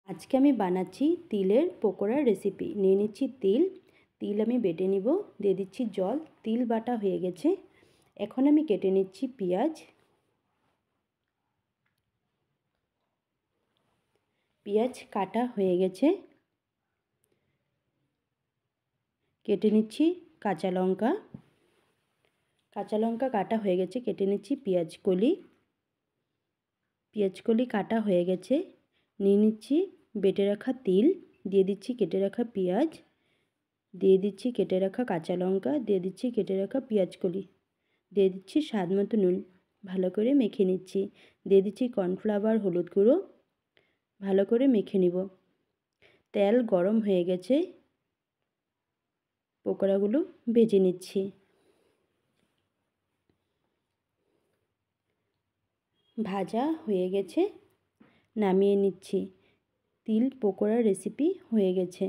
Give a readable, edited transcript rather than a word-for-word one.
আজকে আমি বানাচ্ছি তিলের পকোড়ার রেসিপি। নিয়ে নিচ্ছি তিল আমি বেটে নিব। দিয়ে দিচ্ছি জল। তিল বাটা হয়ে গেছে। এখন আমি কেটে নিচ্ছি পেঁয়াজ কাটা হয়ে গেছে। কেটে নিচ্ছি কাঁচা লঙ্কা কাটা হয়ে গেছে। কেটে নিচ্ছি পেঁয়াজ কলি কাটা হয়ে গেছে। নিয়ে নিচ্ছি বেটে রাখা তিল, দিয়ে দিচ্ছি কেটে রাখা পেঁয়াজ, দিয়ে দিচ্ছি কেটে রাখা কাঁচা লঙ্কা, দিয়ে দিচ্ছি কেটে রাখা পেঁয়াজ কলি, দিয়ে দিচ্ছি স্বাদ মতো নুন। ভালো করে মেখে নিচ্ছি। দিয়ে দিচ্ছি কর্নফ্লাওয়ার, হলুদ গুঁড়ো। ভালো করে মেখে নিব। তেল গরম হয়ে গেছে। পকোড়াগুলো ভেজে নিচ্ছি। ভাজা হয়ে গেছে, নামিয়ে নিচ্ছি। তিল পকোড়ার রেসিপি হয়ে গেছে।